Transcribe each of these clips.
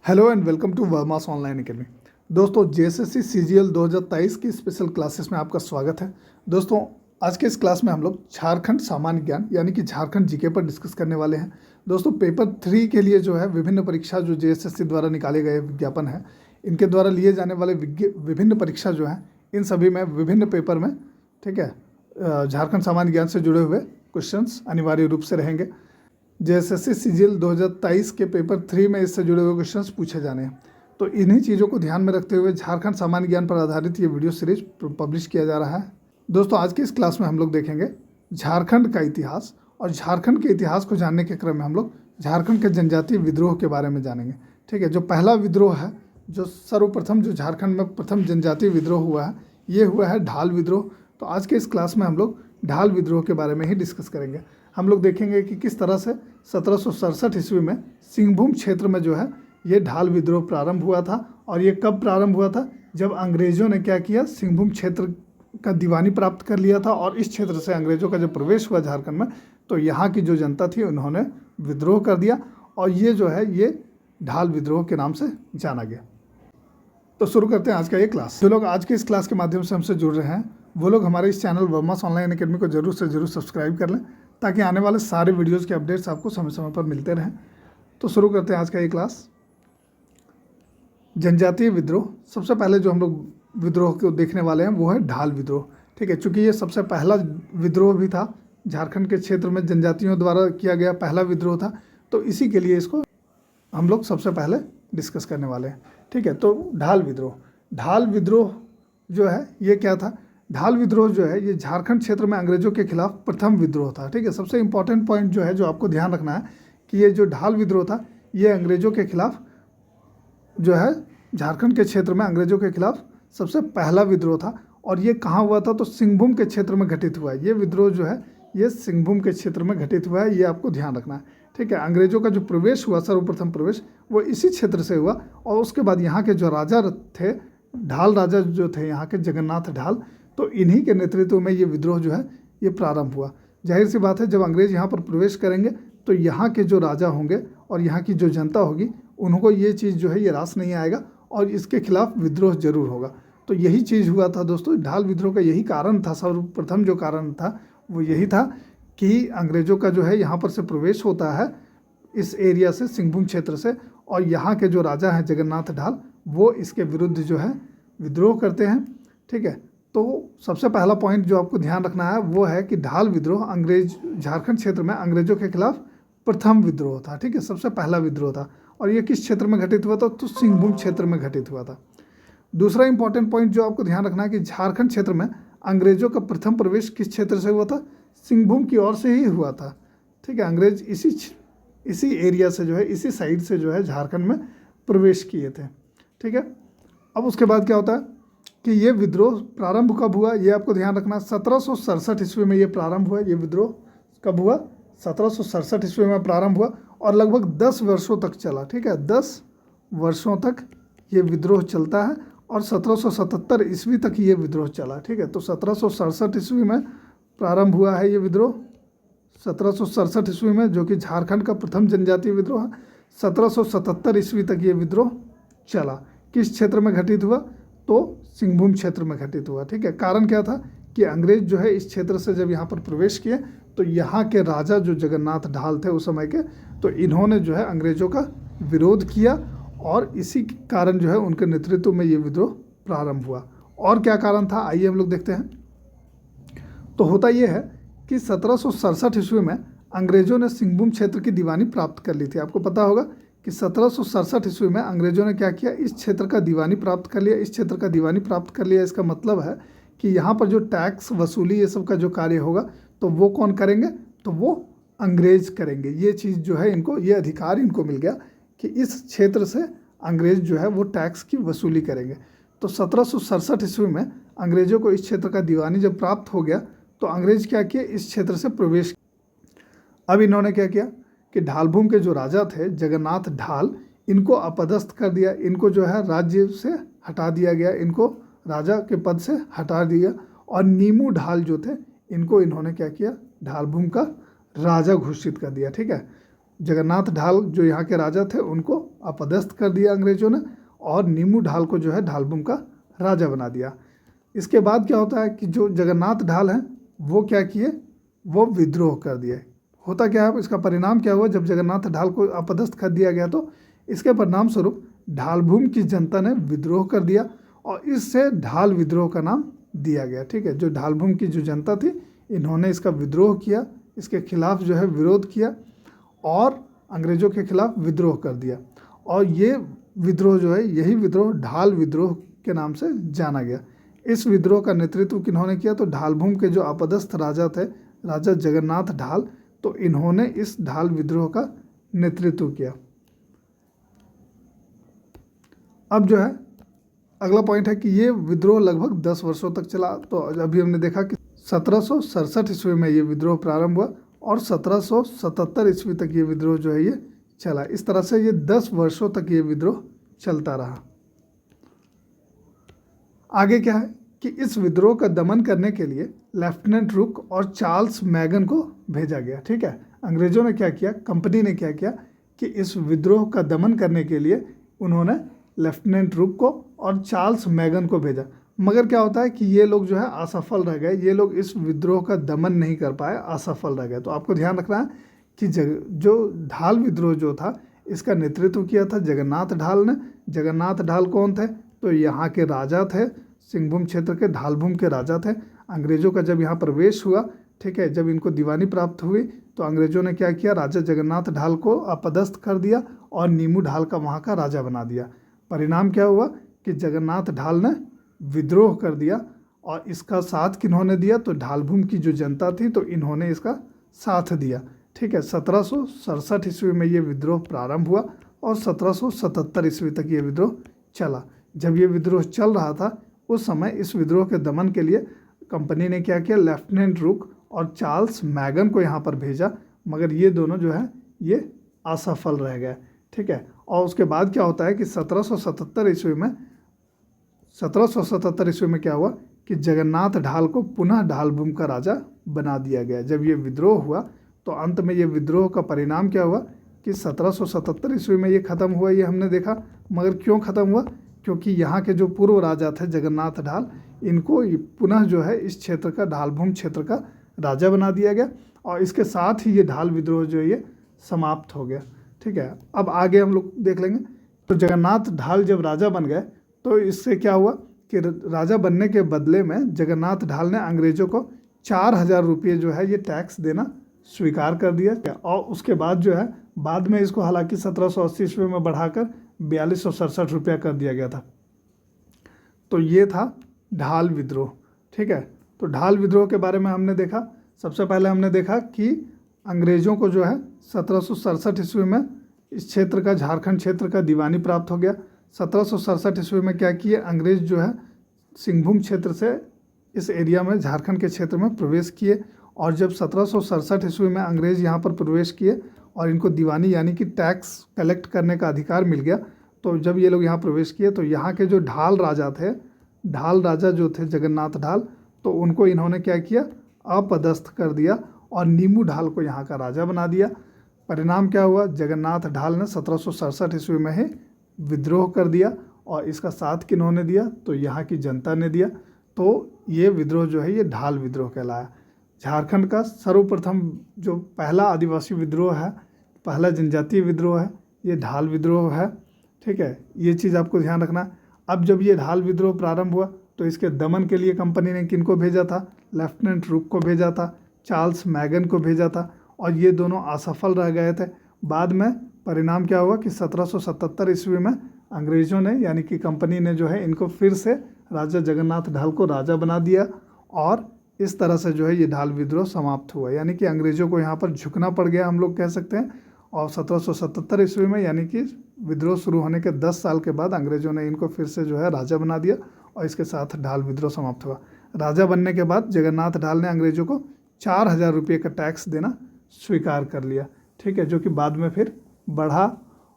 Hello and welcome to Varma's online academy. दोस्तों JSSC CGL 2023 की special classes में आपका स्वागत है। दोस्तों आज के इस क्लास में हम लोग झारखंड सामान्य ज्ञान यानी कि झारखंड जीके पर डिस्कस करने वाले हैं। दोस्तों पेपर 3 के लिए जो है विभिन्न परीक्षा जो जेएसएससी द्वारा निकाले गए विज्ञापन है, इनके द्वारा लिए जाने वाले विभिन्न परीक्षा जो हैं इन सभी में विभिन्न पेपर में, ठीक है, झारखंड सामान्य ज्ञान से जुड़े हुए क्वेश्चंस अनिवार्य रूप से रहेंगे। जेएसएससी सीजीएल 2023 के पेपर 3 में इससे जुड़े हुए क्वेश्चंस पूछे जाने हैं। तो इन्हीं चीज़ों को ध्यान में रखते हुए झारखंड सामान्य ज्ञान पर आधारित ये वीडियो सीरीज पब्लिश किया जा रहा है। दोस्तों आज की इस क्लास में हम लोग देखेंगे झारखंड का इतिहास, और झारखंड के इतिहास को जानने के क्रम में हम लोग झारखंड के जनजातीय विद्रोह के बारे में जानेंगे। ठीक है, जो पहला विद्रोह है, जो सर्वप्रथम जो झारखंड में प्रथम जनजातीय विद्रोह हुआ है, ये हुआ है ढाल विद्रोह। तो आज के इस क्लास में हम लोग ढाल विद्रोह के बारे में ही डिस्कस करेंगे। हम लोग देखेंगे कि किस तरह से 1767 ईस्वी में सिंहभूम क्षेत्र में जो है ये ढाल विद्रोह प्रारंभ हुआ था, और ये कब प्रारंभ हुआ था, जब अंग्रेज़ों ने क्या किया, सिंहभूम क्षेत्र का दीवानी प्राप्त कर लिया था, और इस क्षेत्र से अंग्रेज़ों का जब प्रवेश हुआ झारखंड में तो यहाँ की जो जनता थी उन्होंने विद्रोह कर दिया, और ये जो है ये ढाल विद्रोह के नाम से जाना गया। तो शुरू करते हैं आज का ये क्लास। जो लोग आज के इस क्लास के माध्यम से हमसे जुड़ रहे हैं वो लोग हमारे इस चैनल वर्मास ऑनलाइन एकेडमी को जरूर से जरूर सब्सक्राइब कर लें, ताकि आने वाले सारे वीडियोज़ के अपडेट्स आपको समय समय पर मिलते रहें। तो शुरू करते हैं आज का ये क्लास। जनजातीय विद्रोह, सबसे पहले जो हम लोग विद्रोह को देखने वाले हैं वो है ढाल विद्रोह। ठीक है, चूँकि ये सबसे पहला विद्रोह भी था, झारखंड के क्षेत्र में जनजातियों द्वारा किया गया पहला विद्रोह था, तो इसी के लिए इसको हम लोग सबसे पहले डिस्कस करने वाले हैं। ठीक है, तो ढाल विद्रोह जो है ये क्या था। ढाल विद्रोह जो है ये झारखंड क्षेत्र में अंग्रेजों के खिलाफ प्रथम विद्रोह था। ठीक है, सबसे इंपॉर्टेंट पॉइंट जो है, जो आपको ध्यान रखना है कि ये जो ढाल विद्रोह था ये अंग्रेजों के खिलाफ जो है झारखंड के क्षेत्र में अंग्रेजों के खिलाफ सबसे पहला विद्रोह था। और ये कहाँ हुआ था, तो सिंहभूम के क्षेत्र में घटित हुआ है। ये विद्रोह जो है ये सिंहभूम के क्षेत्र में घटित हुआ है, ये आपको ध्यान रखना है। ठीक है, अंग्रेजों का जो प्रवेश हुआ, सर्वप्रथम प्रवेश वो इसी क्षेत्र से हुआ, और उसके बाद यहाँ के जो राजा थे, ढाल राजा जो थे यहाँ के, जगन्नाथ ढाल, तो इन्हीं के नेतृत्व में ये विद्रोह जो है ये प्रारंभ हुआ। जाहिर सी बात है, जब अंग्रेज यहाँ पर प्रवेश करेंगे तो यहाँ के जो राजा होंगे और यहाँ की जो जनता होगी उनको ये चीज़ जो है ये रास नहीं आएगा, और इसके खिलाफ विद्रोह जरूर होगा। तो यही चीज़ हुआ था दोस्तों, ढाल विद्रोह का यही कारण था, सर्वप्रथम जो कारण था वो यही था कि अंग्रेज़ों का जो है यहाँ पर से प्रवेश होता है इस एरिया से, सिंहभूम क्षेत्र से, और यहाँ के जो राजा हैं जगन्नाथ ढाल वो इसके विरुद्ध जो है विद्रोह करते हैं। ठीक है, तो सबसे पहला पॉइंट जो आपको ध्यान रखना है वो है कि ढाल विद्रोह अंग्रेज झारखंड क्षेत्र में अंग्रेजों के खिलाफ प्रथम विद्रोह था। ठीक है, सबसे पहला विद्रोह था, और ये किस क्षेत्र में घटित हुआ था, तो सिंहभूम क्षेत्र में घटित हुआ था। दूसरा इंपॉर्टेंट पॉइंट जो आपको ध्यान रखना है कि झारखंड क्षेत्र में अंग्रेजों का प्रथम प्रवेश किस क्षेत्र से हुआ था, सिंहभूम की ओर से ही हुआ था। ठीक है, अंग्रेज इसी एरिया से जो है, इसी साइड से जो है झारखंड में प्रवेश किए थे। ठीक है, अब उसके बाद क्या होता है कि ये विद्रोह प्रारंभ कब हुआ, ये आपको ध्यान रखना है। 1767 ईस्वी में ये प्रारंभ हुआ। ये विद्रोह कब हुआ, 1767 ईस्वी में प्रारंभ हुआ, और लगभग 10 वर्षों तक चला। ठीक है, 10 वर्षों तक ये विद्रोह चलता है, और 1777 ईस्वी तक ये विद्रोह चला। ठीक है, तो 1767 ईस्वी में प्रारंभ हुआ है ये विद्रोह, 1767 ईस्वी में, जो कि झारखंड का प्रथम जनजातीय विद्रोह है। 1777 ईस्वी तक ये विद्रोह चला। किस क्षेत्र में घटित हुआ, तो सिंहभूम क्षेत्र में घटित हुआ। ठीक है, कारण क्या था कि अंग्रेज जो है इस क्षेत्र से जब यहाँ पर प्रवेश किए तो यहाँ के राजा जो जगन्नाथ ढाल थे उस समय के, तो इन्होंने जो है अंग्रेजों का विरोध किया, और इसी कारण जो है उनके नेतृत्व में ये विद्रोह प्रारंभ हुआ। और क्या कारण था, आइए हम लोग देखते हैं। तो होता ये है कि 1767 ईस्वी में अंग्रेजों ने सिंहभूम क्षेत्र की दीवानी प्राप्त कर ली थी। आपको पता होगा कि 1767 ईस्वी में अंग्रेजों ने क्या किया, इस क्षेत्र का दीवानी प्राप्त कर लिया। इस क्षेत्र का दीवानी प्राप्त कर लिया, इसका मतलब है कि यहाँ पर जो टैक्स वसूली ये सब का जो कार्य होगा तो वो कौन करेंगे, तो वो अंग्रेज करेंगे। ये चीज़ जो है इनको, ये अधिकार इनको मिल गया कि इस क्षेत्र से अंग्रेज जो है वो टैक्स की वसूली करेंगे। तो 1767 ईस्वी में अंग्रेजों को इस क्षेत्र का दीवानी जब प्राप्त हो गया तो अंग्रेज क्या किए, इस क्षेत्र से प्रवेश। अब इन्होंने क्या किया कि ढालभूम के जो राजा थे जगन्नाथ ढाल, इनको अपदस्थ कर दिया, इनको जो है राज्य से हटा दिया गया, इनको राजा के पद से हटा दिया, और नीमू ढाल जो थे इनको इन्होंने क्या किया, ढालभूम का राजा घोषित कर दिया। ठीक है, जगन्नाथ ढाल जो यहाँ के राजा थे उनको अपदस्थ कर दिया अंग्रेजों ने, और नीमू ढाल को जो है ढालभूम का राजा बना दिया। इसके बाद क्या होता है कि जो जगन्नाथ ढाल हैं वो क्या किए, वो विद्रोह कर दिए। होता क्या है, इसका परिणाम क्या हुआ, जब जगन्नाथ ढाल को अपदस्थ कर दिया गया तो इसके परिणाम स्वरूप ढालभूम की जनता ने विद्रोह कर दिया और इससे ढाल विद्रोह का नाम दिया गया। ठीक है, जो ढालभूम की जो जनता थी इन्होंने इसका विद्रोह किया, इसके खिलाफ जो है विरोध किया और अंग्रेज़ों के खिलाफ विद्रोह कर दिया, और ये विद्रोह जो है यही विद्रोह ढाल विद्रोह के नाम से जाना गया। इस विद्रोह का नेतृत्व किन्होंने किया, तो ढालभूम के जो अपदस्थ राजा थे, राजा जगन्नाथ ढाल, तो इन्होंने इस ढाल विद्रोह का नेतृत्व किया। अब जो है अगला पॉइंट है कि ये विद्रोह लगभग 10 वर्षों तक चला। तो अभी हमने देखा कि 1767 ईस्वी में ये विद्रोह प्रारंभ हुआ और 1777 ईस्वी तक ये विद्रोह जो है ये चला। इस तरह से ये 10 वर्षों तक ये विद्रोह चलता रहा। आगे क्या है कि इस विद्रोह का दमन करने के लिए लेफ्टिनेंट रुक और चार्ल्स मैगन को भेजा गया। ठीक है, अंग्रेजों ने क्या किया, कंपनी ने क्या किया कि इस विद्रोह का दमन करने के लिए उन्होंने लेफ्टिनेंट रुक को और चार्ल्स मैगन को भेजा। मगर क्या होता है कि ये लोग जो है असफल रह गए, ये लोग इस विद्रोह का दमन नहीं कर पाए, असफल रह गए। तो आपको ध्यान रखना है कि जो ढाल विद्रोह जो था इसका नेतृत्व किया था जगन्नाथ ढाल ने। जगन्नाथ ढाल कौन थे, तो यहाँ के राजा थे, सिंहभूम क्षेत्र के ढालभूम के राजा थे। अंग्रेज़ों का जब यहाँ प्रवेश हुआ, ठीक है, जब इनको दीवानी प्राप्त हुई तो अंग्रेज़ों ने क्या किया, राजा जगन्नाथ ढाल को अपदस्थ कर दिया और नीमू ढाल का वहाँ का राजा बना दिया। परिणाम क्या हुआ कि जगन्नाथ ढाल ने विद्रोह कर दिया और इसका साथ किन्होंने दिया, तो ढालभूम की जो जनता थी तो इन्होंने इसका साथ दिया। ठीक है, 1767 ईस्वी में ये विद्रोह प्रारंभ हुआ और 1777 ईस्वी तक ये विद्रोह चला। जब ये विद्रोह चल रहा था उस समय इस विद्रोह के दमन के लिए कंपनी ने क्या किया, लेफ्टिनेंट रुक और चार्ल्स मैगन को यहाँ पर भेजा, मगर ये दोनों जो है ये असफल रह गए। ठीक है, और उसके बाद क्या होता है कि 1777 ईस्वी में क्या हुआ कि जगन्नाथ ढाल को पुनः ढालभूम का राजा बना दिया गया। जब ये विद्रोह हुआ तो अंत में ये विद्रोह का परिणाम क्या हुआ कि 1777 ईस्वी में ये ख़त्म हुआ, ये हमने देखा। मगर क्यों ख़त्म हुआ, क्योंकि यहाँ के जो पूर्व राजा थे जगन्नाथ ढाल, इनको पुनः जो है इस क्षेत्र का ढालभूम क्षेत्र का राजा बना दिया गया और इसके साथ ही ये ढाल विद्रोह जो है ये समाप्त हो गया। ठीक है, अब आगे हम लोग देख लेंगे। तो जगन्नाथ ढाल जब राजा बन गए तो इससे क्या हुआ कि राजा बनने के बदले में जगन्नाथ ढाल ने अंग्रेज़ों को 4000 रुपये जो है ये टैक्स देना स्वीकार कर दिया। और उसके बाद जो है बाद में इसको हालांकि 1780 ईस्वी में बढ़ाकर 4267 रुपया कर दिया गया था। तो ये था ढाल विद्रोह। ठीक है, तो ढाल विद्रोह के बारे में हमने देखा। सबसे पहले हमने देखा कि अंग्रेज़ों को जो है 1767 ईस्वी में इस क्षेत्र का, झारखंड क्षेत्र का दीवानी प्राप्त हो गया। 1767 ईस्वी में क्या किए, अंग्रेज़ जो है सिंहभूम क्षेत्र से इस एरिया में, झारखंड के क्षेत्र में प्रवेश किए। और जब 1767 ईस्वी में अंग्रेज़ यहाँ पर प्रवेश किए और इनको दीवानी यानी कि टैक्स कलेक्ट करने का अधिकार मिल गया, तो जब ये लोग यहाँ प्रवेश किए तो यहाँ के जो ढाल राजा थे, ढाल राजा जो थे जगन्नाथ ढाल, तो उनको इन्होंने क्या किया, अपदस्थ कर दिया और नीमू ढाल को यहाँ का राजा बना दिया। परिणाम क्या हुआ, जगन्नाथ ढाल ने 1767 ईस्वी में ही विद्रोह कर दिया और इसका साथ किन्होंने दिया, तो यहाँ की जनता ने दिया। तो ये विद्रोह जो है ये ढाल विद्रोह कहलाया। झारखंड का सर्वप्रथम जो पहला आदिवासी विद्रोह है, पहला जनजातीय विद्रोह है, ये ढाल विद्रोह है। ठीक है, ये चीज़ आपको ध्यान रखना। अब जब ये ढाल विद्रोह प्रारंभ हुआ तो इसके दमन के लिए कंपनी ने किनको भेजा था, लेफ्टिनेंट रुक को भेजा था, चार्ल्स मैगन को भेजा था और ये दोनों असफल रह गए थे। बाद में परिणाम क्या हुआ कि 1777 ईस्वी में अंग्रेज़ों ने यानी कि कंपनी ने जो है इनको फिर से राजा जगन्नाथ ढाल को राजा बना दिया और इस तरह से जो है ये ढाल विद्रोह समाप्त हुआ। यानी कि अंग्रेज़ों को यहाँ पर झुकना पड़ गया, हम लोग कह सकते हैं। और 1777 ईस्वी में यानी कि विद्रोह शुरू होने के 10 साल के बाद अंग्रेज़ों ने इनको फिर से जो है राजा बना दिया और इसके साथ ढाल विद्रोह समाप्त हुआ। राजा बनने के बाद जगन्नाथ ढाल ने अंग्रेज़ों को 4000 रुपये का टैक्स देना स्वीकार कर लिया। ठीक है, जो कि बाद में फिर बढ़ा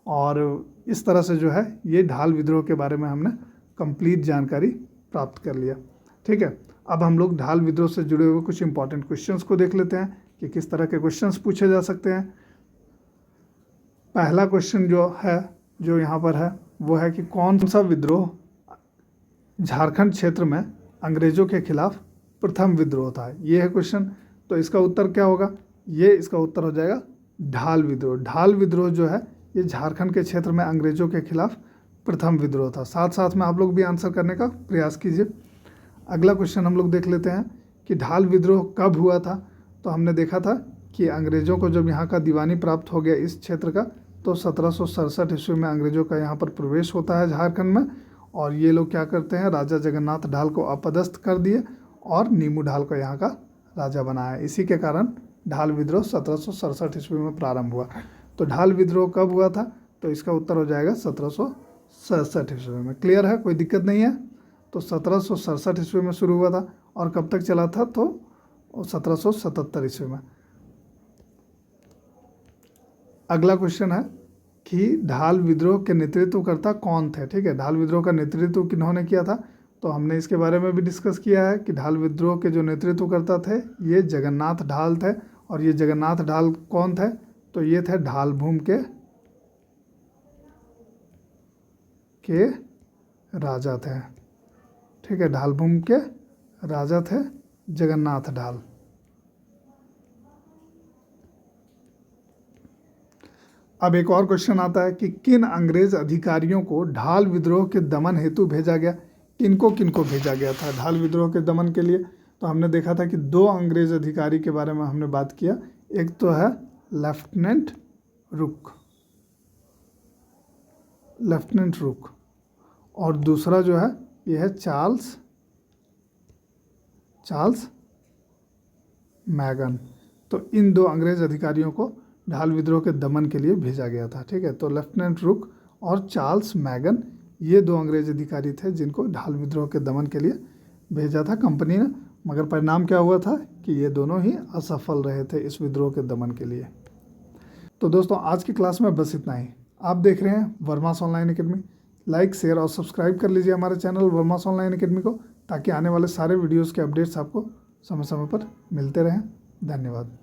और इस तरह से जो है ये ढाल विद्रोह के बारे में हमने कंप्लीट जानकारी प्राप्त कर लिया। ठीक है, अब हम लोग ढाल विद्रोह से जुड़े हुए कुछ इंपॉर्टेंट क्वेश्चंस को देख लेते हैं कि किस तरह के क्वेश्चंस पूछे जा सकते हैं। पहला क्वेश्चन जो यहाँ पर है वो है कि कौन सा विद्रोह झारखंड क्षेत्र में अंग्रेजों के खिलाफ प्रथम विद्रोह था। ये है क्वेश्चन। तो इसका उत्तर क्या होगा? इसका उत्तर हो जाएगा ढाल विद्रोह। ढाल विद्रोह जो है ये झारखंड के क्षेत्र में अंग्रेजों के खिलाफ प्रथम विद्रोह था। साथ साथ में आप लोग भी आंसर करने का प्रयास कीजिए। अगला क्वेश्चन हम लोग देख लेते हैं कि ढाल विद्रोह कब हुआ था। तो हमने देखा था कि अंग्रेजों को जब यहाँ का दीवानी प्राप्त हो गया इस क्षेत्र का, तो 1767 ईस्वी में अंग्रेजों का यहाँ पर प्रवेश होता है झारखंड में, और ये लोग क्या करते हैं, राजा जगन्नाथ ढाल को अपदस्थ कर दिए और नीमू ढाल को यहाँ का राजा बनाया। इसी के कारण ढाल विद्रोह 1767 ईस्वी में प्रारंभ हुआ। तो ढाल विद्रोह कब हुआ था? तो इसका उत्तर हो जाएगा 1767 ईस्वी में। क्लियर है, कोई दिक्कत नहीं है। तो 1767 ईस्वी में शुरू हुआ था और कब तक चला था? तो 1777 ईस्वी में। अगला क्वेश्चन है कि ढाल विद्रोह के नेतृत्वकर्ता कौन थे। ठीक है, ढाल विद्रोह का नेतृत्व किन्होंने किया था? तो हमने इसके बारे में भी डिस्कस किया है कि ढाल विद्रोह के जो नेतृत्वकर्ता थे ये जगन्नाथ ढाल थे। और ये जगन्नाथ ढाल कौन थे? तो ये थे ढालभूम के राजा थे। ठीक है, ढालभूम के राजा थे जगन्नाथ ढाल। अब एक और क्वेश्चन आता है कि किन अंग्रेज अधिकारियों को ढाल विद्रोह के दमन हेतु भेजा गया? किनको भेजा गया था ढाल विद्रोह के दमन के लिए? तो हमने देखा था कि 2 अंग्रेज अधिकारी के बारे में हमने बात किया। एक तो है लेफ्टिनेंट रुक, और दूसरा जो है ये है चार्ल्स मैगन। तो इन 2 अंग्रेज अधिकारियों को ढाल विद्रोह के दमन के लिए भेजा गया था। ठीक है, तो लेफ्टिनेंट रुक और चार्ल्स मैगन ये 2 अंग्रेज अधिकारी थे जिनको ढाल विद्रोह के दमन के लिए भेजा था कंपनी ने। मगर परिणाम क्या हुआ था कि ये दोनों ही असफल रहे थे इस विद्रोह के दमन के लिए। तो दोस्तों आज की क्लास में बस इतना ही। आप देख रहे हैं वर्मास ऑनलाइन एकेडमी। लाइक, शेयर और सब्सक्राइब कर लीजिए हमारे चैनल वर्मास ऑनलाइन एकेडमी को, ताकि आने वाले सारे वीडियोज़ के अपडेट्स आपको समय समय पर मिलते रहें। धन्यवाद।